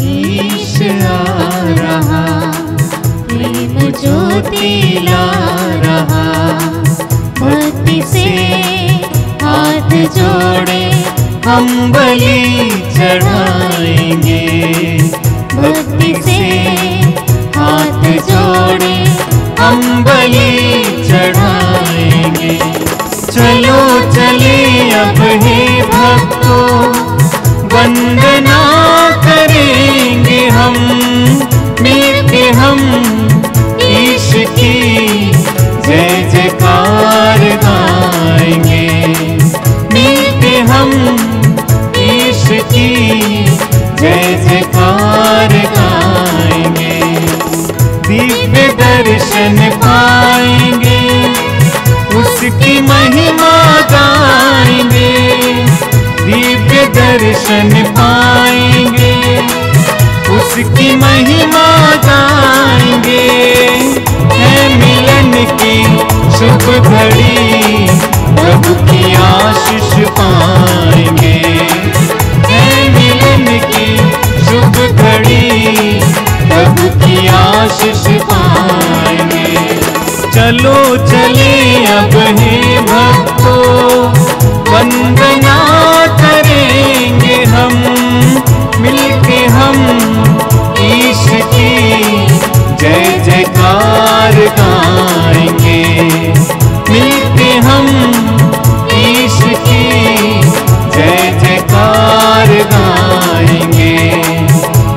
ईश आ रहा, प्रेम ज्योति ला रहा। भक्ति से हाथ जोड़े हम बलि चढ़ाएंगे, भक्ति से हाथ जोड़े हम बलि चढ़ाएंगे। चलो चले अब हे भक्तों, वंदना करेंगे हम, मिलके हम ईश की जय जयकार गाएंगे। मिलके हम ईश की जय जयकार गाएंगे। दिव्य दर्शन पाएंगे, उसकी महिमा गाएंगे। दिव्य दर्शन पाएंगे, उसकी महिमा गाएंगे। है मिलन की शुभ घड़ी, प्रभु की आशीष पाएंगे। है मिलन की शुभ घड़ी, प्रभु की आशीष पाएंगे। चलो चले अब हे भक्तों, वंदना करेंगे हम, मिलके हम ईश की जय जयकार गाएंगे। मिलके हम ईश की जय जयकार गाएंगे।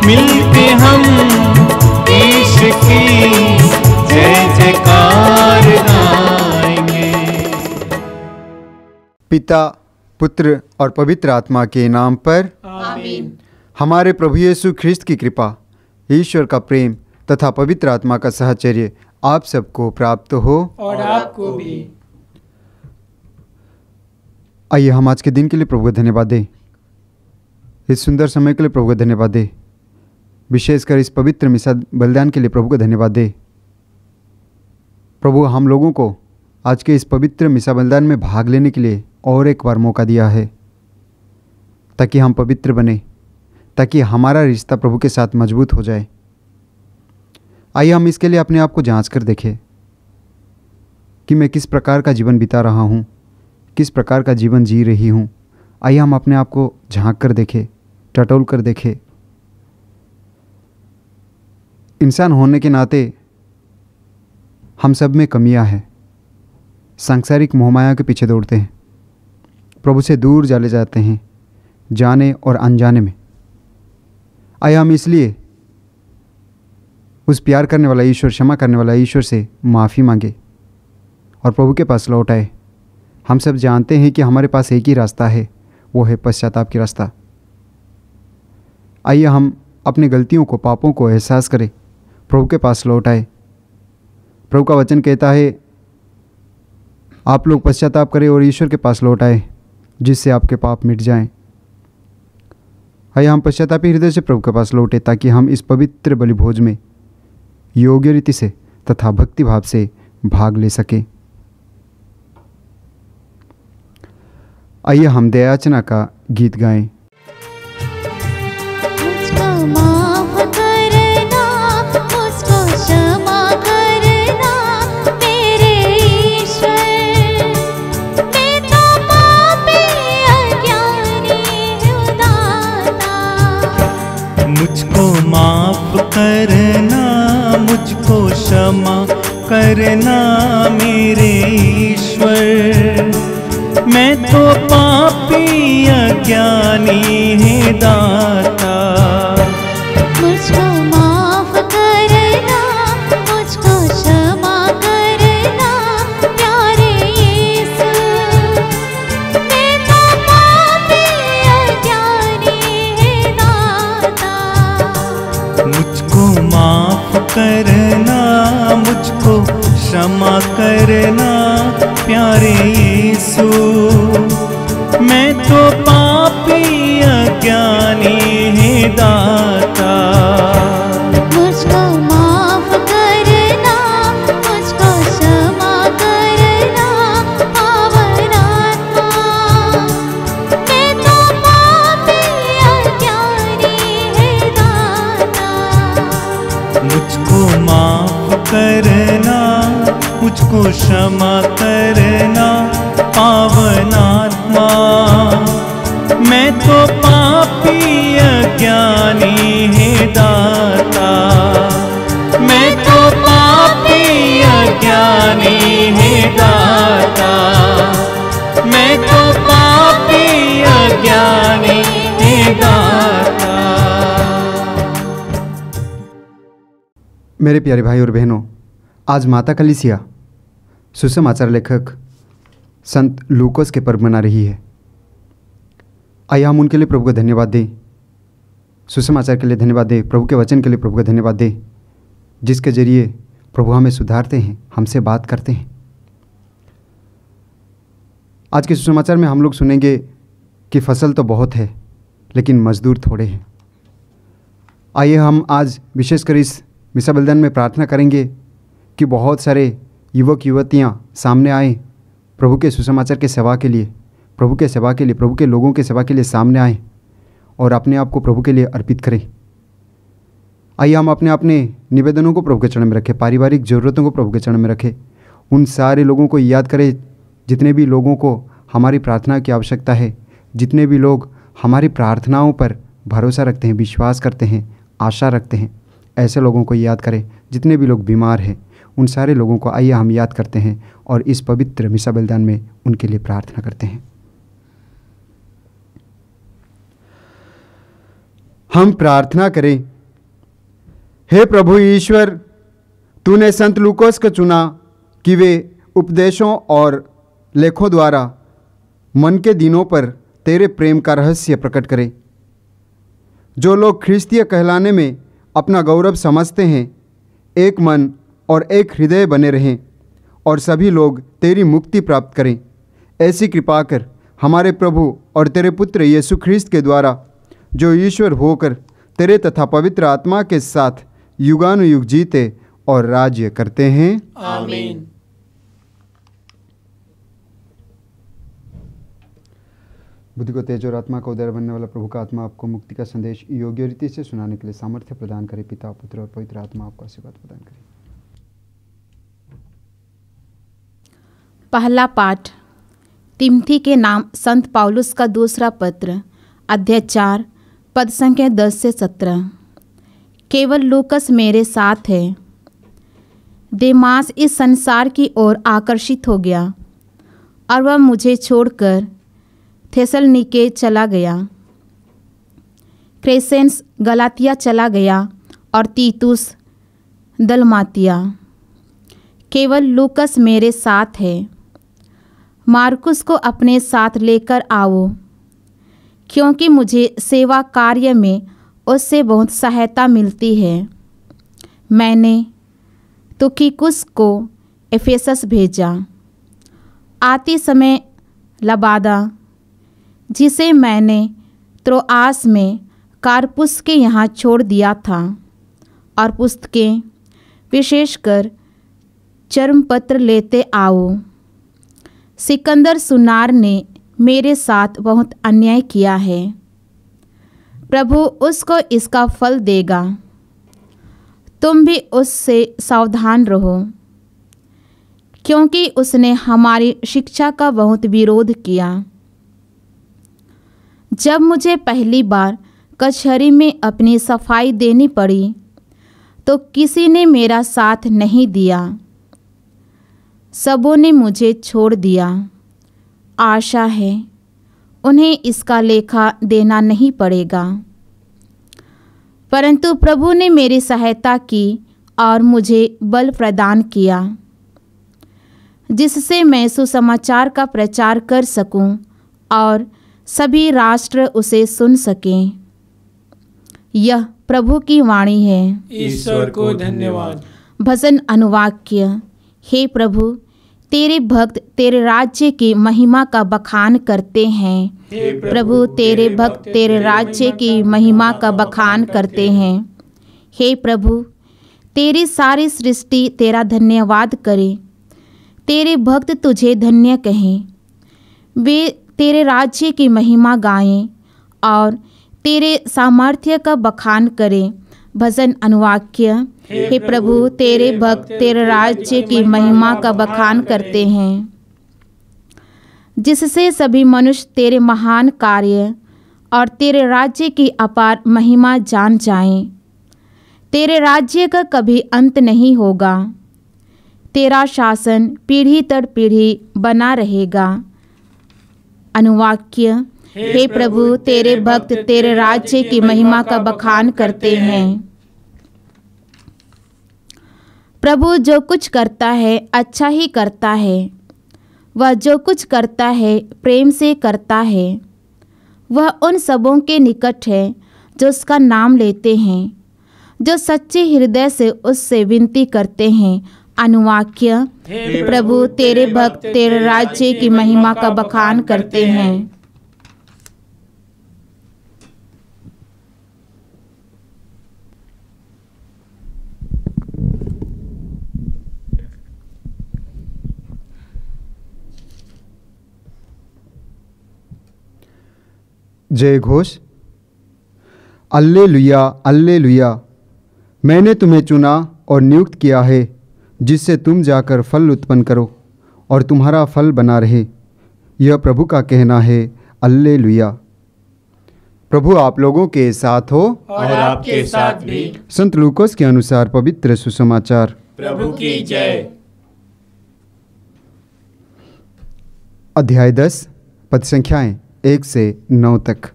मिलके हम ईश की जय जयकार गाएंगे। पिता, पुत्र और पवित्र आत्मा के नाम पर आमीन। हमारे प्रभु यीशु ख्रिस्त की कृपा, ईश्वर का प्रेम तथा पवित्र आत्मा का साहचर्य आप सबको प्राप्त हो और आपको भी। आइए हम आज के दिन के लिए प्रभु को धन्यवाद दें, इस सुंदर समय के लिए प्रभु को धन्यवाद दें, विशेषकर इस पवित्र मिसा बलिदान के लिए प्रभु को धन्यवाद दें। प्रभु हम लोगों को आज के इस पवित्र मिसा बलिदान में भाग लेने के लिए और एक बार मौका दिया है, ताकि हम पवित्र बने, ताकि हमारा रिश्ता प्रभु के साथ मजबूत हो जाए। आइए हम इसके लिए अपने आप को जांच कर देखें कि मैं किस प्रकार का जीवन बिता रहा हूँ, किस प्रकार का जीवन जी रही हूँ। आइए हम अपने आप को झांक कर देखें, टटोल कर देखें। इंसान होने के नाते हम सब में कमियां हैं, सांसारिक मोहमाया के पीछे दौड़ते हैं, प्रभु से दूर चले जाते हैं, जाने और अनजाने में। आइए हम इसलिए उस प्यार करने वाला ईश्वर, क्षमा करने वाला ईश्वर से माफ़ी मांगे और प्रभु के पास लौट आए। हम सब जानते हैं कि हमारे पास एक ही रास्ता है, वो है पश्चाताप की रास्ता। आइए हम अपनी गलतियों को, पापों को एहसास करें, प्रभु के पास लौट आए। प्रभु का वचन कहता है, आप लोग पश्चाताप करें और ईश्वर के पास लौट आए, जिससे आपके पाप मिट जाएं। आइए हम पश्चातापी हृदय से प्रभु के पास लौटे, ताकि हम इस पवित्र बलि भोज में योग्य रीति से तथा भक्ति भाव से भाग ले सकें। आइए हम दयाचना का गीत गाएं। मुझको माफ करना, मुझको क्षमा करना मेरे ईश्वर। मैं तो पापी अज्ञानी हूँ दाता। मुझको माफ करना, मुझको क्षमा करना मेरे ईश्वर। मैं तो पापी अज्ञानी है दाता। मुझको माफ करना, मुझको क्षमा करना प्यारे यीशु। मैं तो पापी अज्ञानी है दाता। मुझको माफ करना, मुझको क्षमा करना प्यारे यीशु। मैं तो पापी अज्ञानी है दाता। मुझको माफ करना, मुझको क्षमा करना पावन आत्मा। मैं तो पापी अज्ञानी है दाता। क्षमा करना पावनात्मा। मैं तो पापी अज्ञानी है दाता, मैं तो पापी अज्ञानी है दाता, मैं तो पापी अज्ञानी है दाता। मेरे प्यारे भाई और बहनों, आज माता कलीसिया सुसमाचार लेखक संत लूकोस के पर्व मना रही है। आइए हम उनके लिए प्रभु को धन्यवाद दें, सुसमाचार के लिए धन्यवाद दें, प्रभु के वचन के लिए प्रभु को धन्यवाद दें, जिसके जरिए प्रभु हमें सुधारते हैं, हमसे बात करते हैं। आज के सुसमाचार में हम लोग सुनेंगे कि फसल तो बहुत है लेकिन मजदूर थोड़े हैं। आइए हम आज विशेषकर इस मिसा बलिदान में प्रार्थना करेंगे कि बहुत सारे युवक युवतियाँ सामने आएँ, प्रभु के सुसमाचार के सेवा के लिए, प्रभु के सेवा के लिए, प्रभु के लोगों के सेवा के लिए सामने आएँ और अपने आप को प्रभु के लिए अर्पित करें। आइए हम अपने अपने निवेदनों को प्रभु के चरण में रखें, पारिवारिक ज़रूरतों को प्रभु के चरण में रखें। उन सारे लोगों को याद करें जितने भी लोगों को हमारी प्रार्थना की आवश्यकता है, जितने भी लोग हमारी प्रार्थनाओं पर भरोसा रखते हैं, विश्वास करते हैं, आशा रखते हैं, ऐसे लोगों को याद करें। जितने भी लोग बीमार हैं उन सारे लोगों को आइए हम याद करते हैं और इस पवित्र मिसा बलिदान में उनके लिए प्रार्थना करते हैं। हम प्रार्थना करें। हे प्रभु ईश्वर, तूने संत लूकोस को चुना कि वे उपदेशों और लेखों द्वारा मन के दिनों पर तेरे प्रेम का रहस्य प्रकट करें। जो लोग ख्रिस्तीय कहलाने में अपना गौरव समझते हैं, एक मन और एक हृदय बने रहें और सभी लोग तेरी मुक्ति प्राप्त करें। ऐसी कृपा कर हमारे प्रभु और तेरे पुत्र यीशु ख्रिस्त के द्वारा, जो ईश्वर होकर तेरे तथा पवित्र आत्मा के साथ युगानुयुग जीते और राज्य करते हैं। आमीन। बुद्धि को तेज और आत्मा का उदय बनने वाला प्रभु का आत्मा आपको मुक्ति का संदेश योग्य रीति से सुनाने के लिए सामर्थ्य प्रदान करे। पिता, पुत्र और पवित्र आत्मा आपको आशीर्वाद प्रदान करे। पहला पाठ तिमोथी के नाम संत पौलुस का दूसरा पत्र, अध्याय 4, पद संख्या 10 से 17। केवल लूकस मेरे साथ है। देमास इस संसार की ओर आकर्षित हो गया और वह मुझे छोड़कर थेसलनिके चला गया। क्रेसेंस गलातिया चला गया और तीतुस दलमातिया। केवल लूकस मेरे साथ है। मार्कुस को अपने साथ लेकर आओ, क्योंकि मुझे सेवा कार्य में उससे बहुत सहायता मिलती है। मैंने तुखिकुस को एफेसस भेजा। आते समय लबादा, जिसे मैंने त्रोआस में कारपुस के यहाँ छोड़ दिया था, और पुस्तकें विशेषकर चर्मपत्र लेते आओ। सिकंदर सुनार ने मेरे साथ बहुत अन्याय किया है। प्रभु उसको इसका फल देगा। तुम भी उससे सावधान रहो, क्योंकि उसने हमारी शिक्षा का बहुत विरोध किया। जब मुझे पहली बार कचहरी में अपनी सफाई देनी पड़ी तो किसी ने मेरा साथ नहीं दिया। सबों ने मुझे छोड़ दिया। आशा है उन्हें इसका लेखा देना नहीं पड़ेगा। परंतु प्रभु ने मेरी सहायता की और मुझे बल प्रदान किया, जिससे मैं सुसमाचार का प्रचार कर सकूं और सभी राष्ट्र उसे सुन सकें। यह प्रभु की वाणी है। ईश्वर को धन्यवाद। भजन अनुवाक्य। हे प्रभु, तेरे भक्त तेरे राज्य की महिमा का बखान करते हैं। हे प्रभु, तेरे भक्त तेरे राज्य की महिमा का बखान करते हैं। हे प्रभु, तेरी सारी सृष्टि तेरा धन्यवाद करे। तेरे भक्त तुझे धन्य कहें। वे तेरे राज्य की महिमा गाएं और तेरे सामर्थ्य का बखान करें। भजन अनुवाक्य। हे प्रभु, तेरे भक्त तेरे राज्य की महिमा का बखान करते हैं, जिससे सभी मनुष्य तेरे महान कार्य और तेरे राज्य की अपार महिमा जान जाएं। तेरे राज्य का कभी अंत नहीं होगा, तेरा शासन पीढ़ी दर पीढ़ी बना रहेगा। अनुवाक्य। हे प्रभु, तेरे भक्त तेरे राज्य की महिमा का बखान करते हैं। प्रभु जो कुछ करता है अच्छा ही करता है। वह जो कुछ करता है प्रेम से करता है। वह उन सबों के निकट है जो उसका नाम लेते हैं, जो सच्चे हृदय से उससे विनती करते हैं। अनुवाक्य। प्रभु, तेरे भक्त तेरे राज्य की महिमा का बखान करते हैं। जय घोष। Alleluia alleluia. मैंने तुम्हें चुना और नियुक्त किया है, जिससे तुम जाकर फल उत्पन्न करो और तुम्हारा फल बना रहे। यह प्रभु का कहना है। अल्लेलुया। प्रभु आप लोगों के साथ हो और आपके साथ भी। संत लूकोस के अनुसार पवित्र सुसमाचार। प्रभु की जय। अध्याय 10, पद संख्याएं 1 से 9 तक।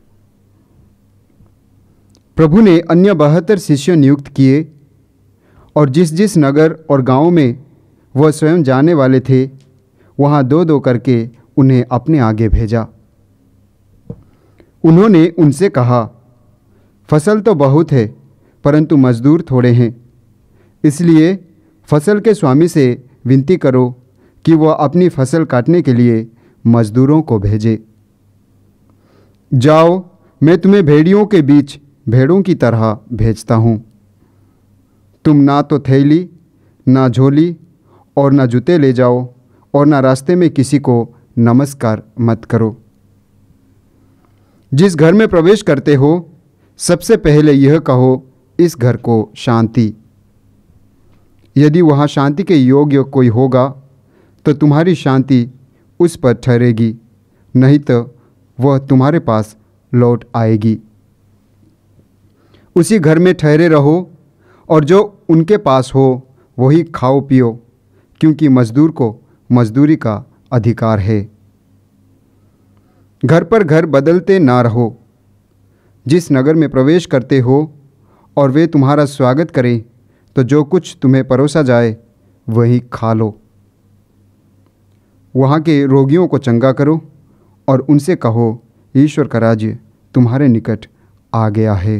प्रभु ने अन्य 72 शिष्य नियुक्त किए और जिस जिस नगर और गांव में वह स्वयं जाने वाले थे, वहां 2-2 करके उन्हें अपने आगे भेजा। उन्होंने उनसे कहा, फसल तो बहुत है, परंतु मजदूर थोड़े हैं। इसलिए फसल के स्वामी से विनती करो कि वह अपनी फसल काटने के लिए मजदूरों को भेजे। जाओ, मैं तुम्हें भेड़ियों के बीच भेड़ों की तरह भेजता हूँ। तुम ना तो थैली, ना झोली और ना जूते ले जाओ, और ना रास्ते में किसी को नमस्कार मत करो। जिस घर में प्रवेश करते हो, सबसे पहले यह कहो, इस घर को शांति। यदि वहाँ शांति के योग्य कोई होगा, तो तुम्हारी शांति उस पर ठहरेगी, नहीं तो वह तुम्हारे पास लौट आएगी। उसी घर में ठहरे रहो, और जो उनके पास हो वही खाओ पियो, क्योंकि मजदूर को मजदूरी का अधिकार है। घर पर घर बदलते ना रहो। जिस नगर में प्रवेश करते हो और वे तुम्हारा स्वागत करें, तो जो कुछ तुम्हें परोसा जाए वही खा लो। वहाँ के रोगियों को चंगा करो और उनसे कहो, ईश्वर का राज्य तुम्हारे निकट आ गया है।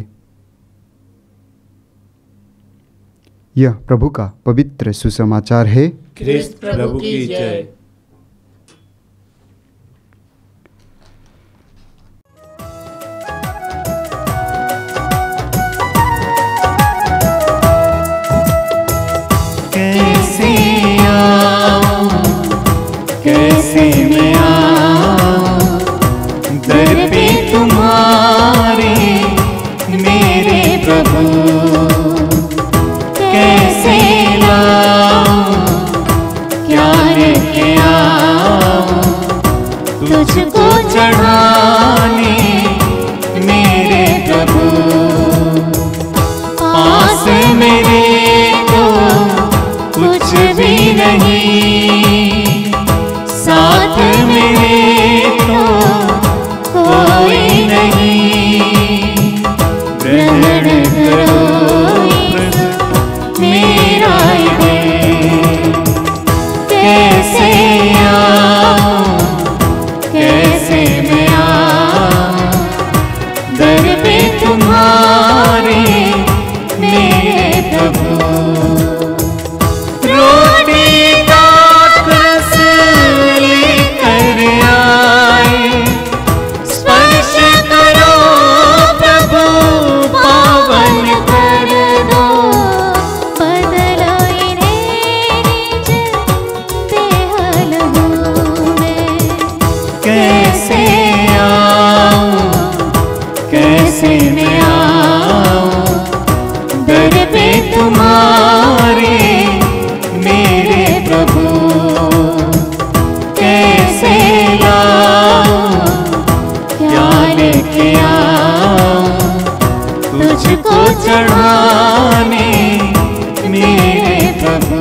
यह प्रभु का पवित्र सुसमाचार है। क्रिस्त प्रभु की जय। कैसे आऊं, कैसे मैं आऊं दर पे तुम्हारे मेरे प्रभु। कैसे लाऊं, क्या लेके आऊं तुझको चढ़ाने मेरे प्रभु। पास मेरे तो कुछ भी नहीं, साथ मेरे तो कोई नहीं। ग्रहण करो मेरा ये। कैसे आऊं, कैसे मैं आऊं दर पे तुम्हारे मेरे प्रभु। रोटी का रस लेकर आए, स्पर्श करो चढ़ाने मेरे प्रभु।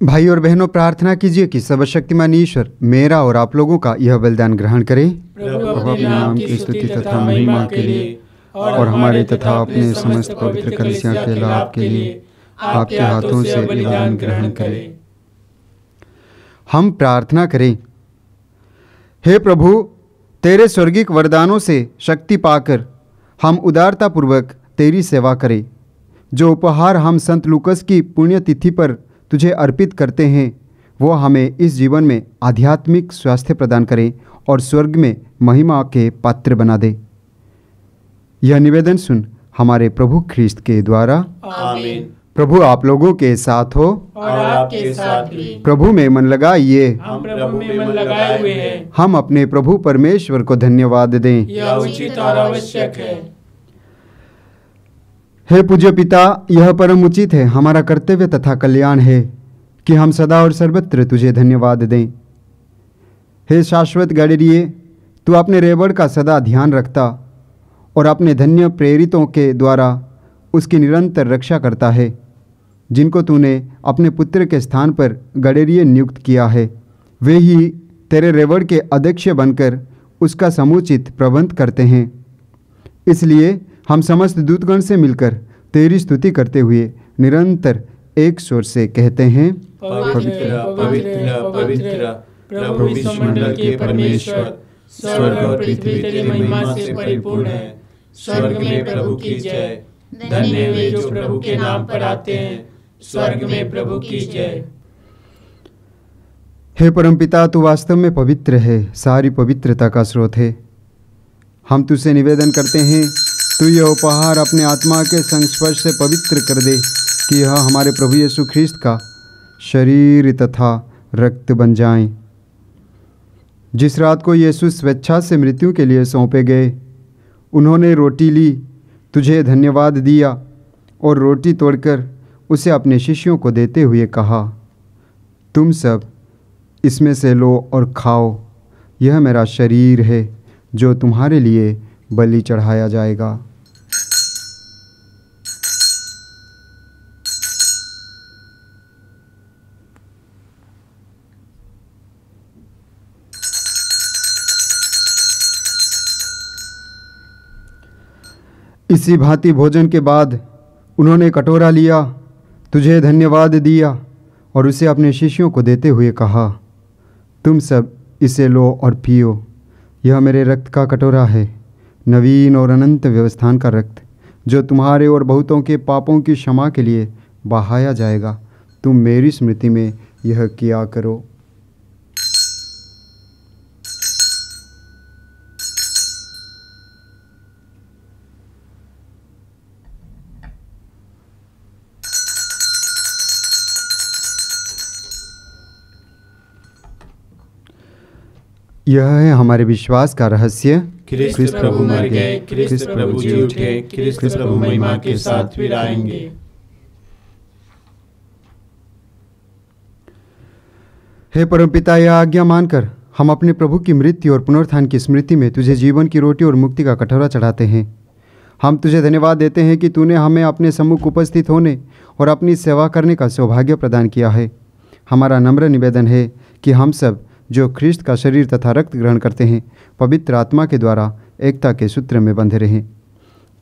भाई और बहनों, प्रार्थना कीजिए कि सर्वशक्तिमान ईश्वर मेरा और आप लोगों का यह बलिदान ग्रहण करे प्रभु अपने नाम की स्तुति तथा महिमा के लिए और हमारे तथा अपने समस्त पवित्र कलीसिया के लाभ के लिए आपके हाथों से बलिदान ग्रहण करे। हम प्रार्थना करें। हे प्रभु, तेरे स्वर्गिक वरदानों से शक्ति पाकर हम उदारतापूर्वक तेरी सेवा करें। जो उपहार हम संत लूकस की पुण्यतिथि पर तुझे अर्पित करते हैं, वो हमें इस जीवन में आध्यात्मिक स्वास्थ्य प्रदान करें और स्वर्ग में महिमा के पात्र बना दे। यह निवेदन सुन हमारे प्रभु ख्रीस्त के द्वारा। आमीन। प्रभु आप लोगों के साथ हो और आपके साथ भी। प्रभु में मन लगाइए। हम प्रभु में मन लगाए हुए हैं। हम अपने प्रभु परमेश्वर को धन्यवाद दें। यह उचित और आवश्यक है। हे पूज्य पिता, यह परम उचित है, हमारा कर्तव्य तथा कल्याण है कि हम सदा और सर्वत्र तुझे धन्यवाद दें। हे शाश्वत गणरीय, तू अपने रेवड़ का सदा ध्यान रखता और अपने धन्य प्रेरितों के द्वारा उसकी निरंतर रक्षा करता है, जिनको तूने अपने पुत्र के स्थान पर गणरीय नियुक्त किया है। वे ही तेरे रेवड़ के अध्यक्ष बनकर उसका समुचित प्रबंध करते हैं। इसलिए हम समस्त दूतगण से मिलकर तेरी स्तुति करते हुए निरंतर एक स्वर से कहते हैं, पवित्र पवित्र पवित्र प्रभु विश्वमंडल के परमेश्वर, स्वर्ग और पृथ्वी तेरी महिमा से परिपूर्ण है। स्वर्ग में प्रभु की जय। धन्य वे जो प्रभु के नाम पर आते हैं। स्वर्ग में प्रभु की जय। हे परमपिता, तू वास्तव में पवित्र है, सारी पवित्रता का स्रोत है। हम तुझसे निवेदन करते हैं, तू यह उपहार अपने आत्मा के संस्पर्श से पवित्र कर दे कि यह हमारे प्रभु यीशु ख्रीस्त का शरीर तथा रक्त बन जाएं। जिस रात को यीशु स्वेच्छा से मृत्यु के लिए सौंपे गए, उन्होंने रोटी ली, तुझे धन्यवाद दिया और रोटी तोड़कर उसे अपने शिष्यों को देते हुए कहा, तुम सब इसमें से लो और खाओ, यह मेरा शरीर है जो तुम्हारे लिए बलि चढ़ाया जाएगा। इसी भांति भोजन के बाद उन्होंने कटोरा लिया, तुझे धन्यवाद दिया और उसे अपने शिष्यों को देते हुए कहा, तुम सब इसे लो और पियो, यह मेरे रक्त का कटोरा है, नवीन और अनंत व्यवस्थान का रक्त, जो तुम्हारे और बहुतों के पापों की क्षमा के लिए बहाया जाएगा। तुम मेरी स्मृति में यह किया करो। यह है हमारे विश्वास का रहस्य। ख्रिस्त प्रभु मर गए, ख्रिस्त प्रभु जी उठे, ख्रिस्त प्रभु महिमा के साथ फिर आएंगे। हे परमपिता, यह आज्ञा मानकर हम अपने प्रभु की मृत्यु और पुनरुत्थान की स्मृति में तुझे जीवन की रोटी और मुक्ति का कटोरा चढ़ाते हैं। हम तुझे धन्यवाद देते हैं कि तूने हमें अपने सम्मुख उपस्थित होने और अपनी सेवा करने का सौभाग्य प्रदान किया है। हमारा नम्र निवेदन है कि हम सब जो ख्रीस्त का शरीर तथा रक्त ग्रहण करते हैं, पवित्र आत्मा के द्वारा एकता के सूत्र में बंधे रहें।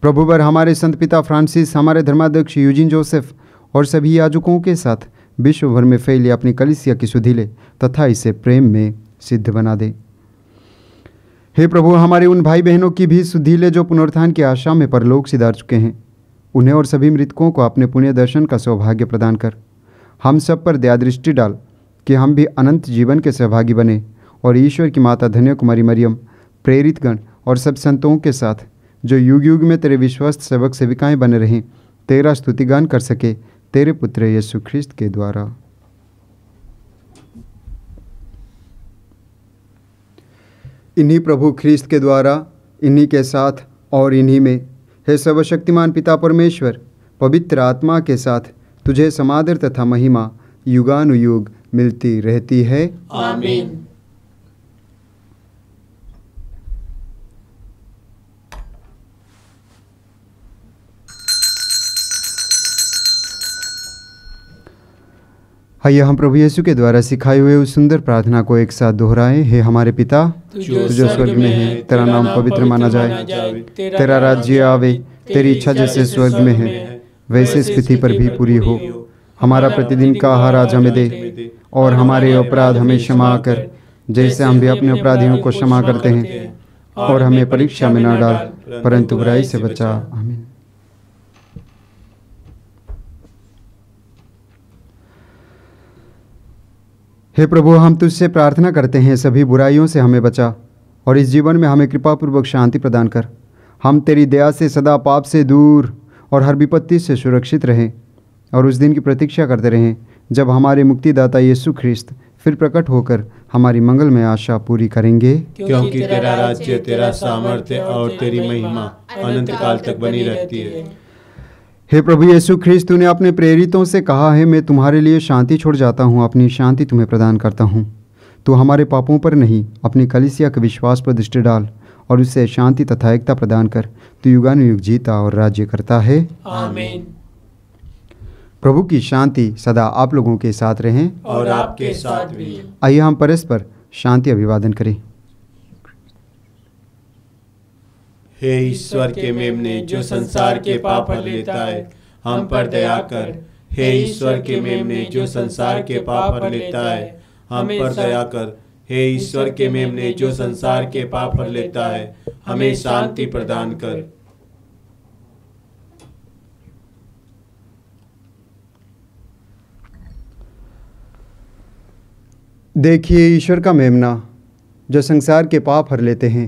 प्रभु पर हमारे संत पिता फ्रांसिस, हमारे धर्माध्यक्ष यूजिन जोसेफ और सभी याजकों के साथ विश्व भर में फैली अपनी कलीसिया की सुधीले तथा इसे प्रेम में सिद्ध बना दे। हे प्रभु, हमारे उन भाई बहनों की भी सुधीले जो पुनरुत्थान की आशा में परलोक सिधार चुके हैं, उन्हें और सभी मृतकों को अपने पुण्य दर्शन का सौभाग्य प्रदान कर। हम सब पर दया दृष्टि डाल कि हम भी अनंत जीवन के सहभागी बने और ईश्वर की माता धन्य कुमारी मरियम, प्रेरितगण और सब संतों के साथ जो युग युग में तेरे विश्वस्त सेवक सेविकाएं बने रहें, तेरा स्तुतिगान कर सके, तेरे पुत्र यीशु ख्रीस्त के द्वारा। इन्हीं प्रभु ख्रीस्त के द्वारा, इन्हीं के साथ और इन्हीं में, हे सर्वशक्तिमान पिता परमेश्वर, पवित्र आत्मा के साथ तुझे समादर तथा महिमा युगानुयुग मिलती रहती है। आमीन। आइए हम प्रभु यीशु के द्वारा सिखाए हुए उस सुंदर प्रार्थना को एक साथ दोहराएं। हे हमारे पिता जो स्वर्ग में है, तेरा नाम पवित्र माना जाए, तेरा राज्य आवे, तेरी इच्छा जैसे स्वर्ग में है वैसे इस पृथ्वी पर भी पूरी हो। हमारा प्रतिदिन का आहार आज हमें दे, और हमारे अपराध हमें क्षमा कर जैसे हम भी अपने अपराधियों को क्षमा करते हैं, और हमें परीक्षा में न डाल परंतु बुराई से बचा। आमीन। हे प्रभु, हम तुझसे प्रार्थना करते हैं सभी बुराइयों से हमें बचा और इस जीवन में हमें कृपापूर्वक शांति प्रदान कर। हम तेरी दया से सदा पाप से दूर और हर विपत्ति से सुरक्षित रहें और उस दिन की प्रतीक्षा करते रहें जब हमारे मुक्तिदाता यीशु ख्रिस्त फिर प्रकट होकर हमारी मंगलमय आशा पूरी करेंगे। क्योंकि तेरा राज्य, तेरा सामर्थ्य और तेरी महिमा अनंत काल तक बनी रहती है। हे प्रभु यीशु ख्रिस्त, तूने अपने प्रेरितों से कहा है, मैं तुम्हारे लिए शांति छोड़ जाता हूँ, अपनी शांति तुम्हें प्रदान करता हूँ। तू हमारे पापों पर नहीं, अपनी कलीसिया के विश्वास पर दृष्टि डाल और उससे शांति तथा एकता प्रदान कर। तू युगानुयुग जीता और राज्य करता है। आमीन। प्रभु की शांति सदा आप लोगों के साथ रहें और आपके साथ भी। आइए हम परस्पर शांति अभिवादन करें। हे ईश्वर के मेमने जो संसार के पाप हर लेता है, हम पर दया कर। हे ईश्वर के मेमने जो संसार के पाप हर लेता है, हम पर दया कर। हे ईश्वर के मेमने जो संसार के पाप हर लेता है, हमें शांति प्रदान कर। देखिए ईश्वर का मेमना जो संसार के पाप हर लेते हैं।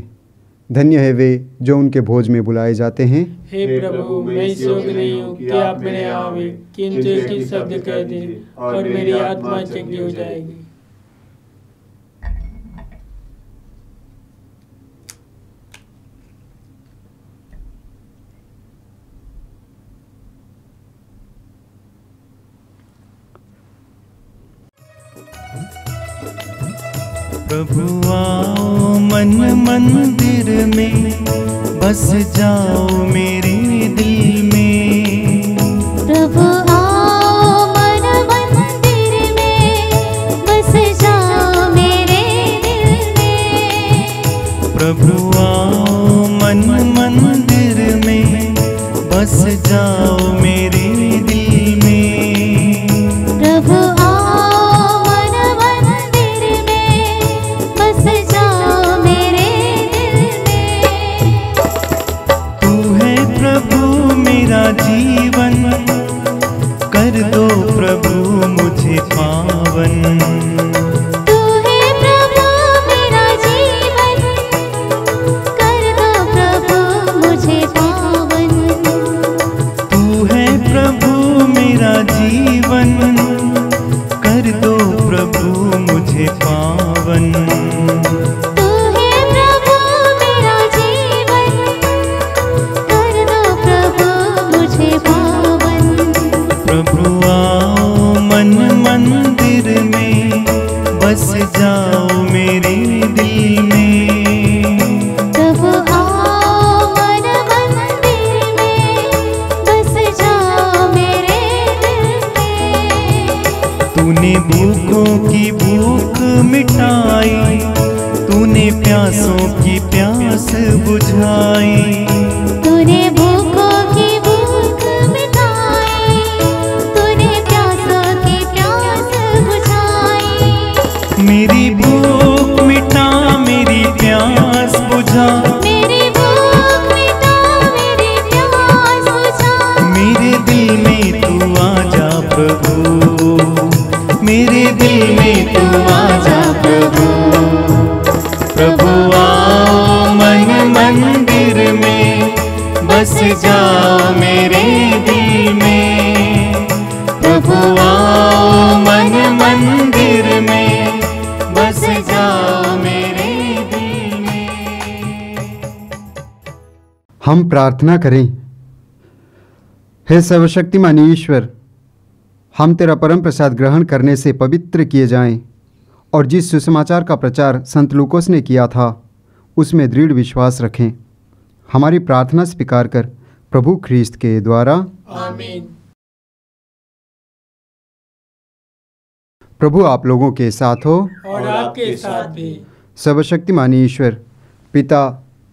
धन्य है वे जो उनके भोज में बुलाए जाते हैं। हे प्रभु, मैं इस योग्य नहीं हूँ कि आप मेरे यहाँ आवे, किंतु एक ही शब्द कह दे और मेरी आत्मा चंगी हो जाएगी। प्रभु आओ मन मंदिर में, बस जाओ मेरे दिल में। प्रभु आओ मन मंदिर में, बस जाओ मेरे दिल में। प्रभु आओ मन मंदिर में, बस जाओ मेरे दिल में। प्रभु आओ मन मंदिर में, बस जाओ मेरे दिल में। तू है प्रभु मेरा जीवन, कर दो प्रभु मुझे पावन। तू है प्रभु मेरा जीवन, कर दो प्रभु मुझे पावन। तू है प्रभु मेरा जीवन, कर दो प्रभु मुझे पावन। तू है प्रभु मेरा जीवन, कर दो प्रभु मुझे पावन। प्रभु आओ मन मंदिर में, बस जाओ मेरे दिल में। प्रभु आओ मन मंदिर में, बस जाओ मेरे दिल में। तूने भूखों की भूख मिटाई, तूने प्यासों की प्यास बुझाई। तूने भूखों की भूख मिटाई, तूने प्यासों की प्यास बुझाई। मेरी भूख मिटा मेरी प्यास बुझा, मेरी भूख मिटा मेरी प्यास बुझा। मेरे दिल में तू आजा प्रभु, मेरे दिल में तू आजा प्रभु। प्रभु आओ मन मंदिर में, बस जाओ मेरे दिल में। प्रभु आओ मन मंदिर में, बस जाओ मेरे दिल में। हम प्रार्थना करें। हे सर्वशक्तिमान ईश्वर, हम तेरा परम प्रसाद ग्रहण करने से पवित्र किए जाएं और जिस सुसमाचार का प्रचार संत लूकोस ने किया था उसमें दृढ़ विश्वास रखें। हमारी प्रार्थना स्वीकार कर प्रभु ख्रीस्त के द्वारा। आमीन। प्रभु आप लोगों के साथ हो और आपके साथ भी। सर्वशक्तिमान ईश्वर पिता,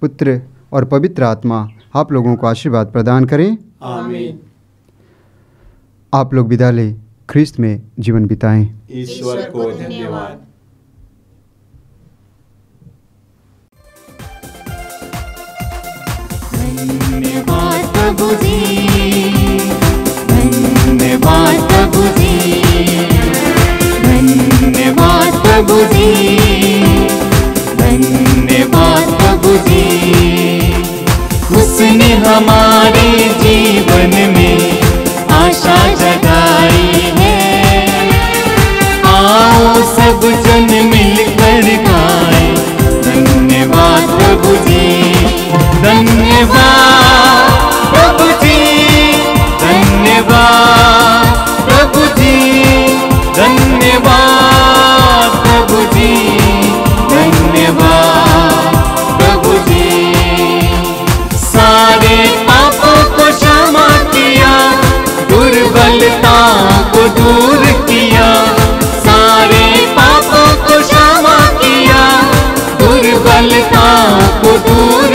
पुत्र और पवित्र आत्मा आप लोगों को आशीर्वाद प्रदान करें। आमीन। आप लोग विदा लें, ख्रिस्त में जीवन बिताएं। ईश्वर को धन्यवाद। धन्यवाद प्रभु जी, धन्यवाद प्रभु जी, धन्यवाद प्रभु जी, धन्यवाद प्रभु जी। उसने हमारे जीवन में आशा जगाई है। आओ सब जन मिलकर गाएं, धन्यवाद प्रभु जी, धन्यवाद प्रभु जी, धन्यवाद प्रभु जी, धन्यवाद प्रभु जी, धन्यवाद प्रभु जी। सारे पापों को क्षमा किया, दुर्बलताओं को दूर किया। सारे पापों को क्षमा किया, दुर्बलताओं को दूर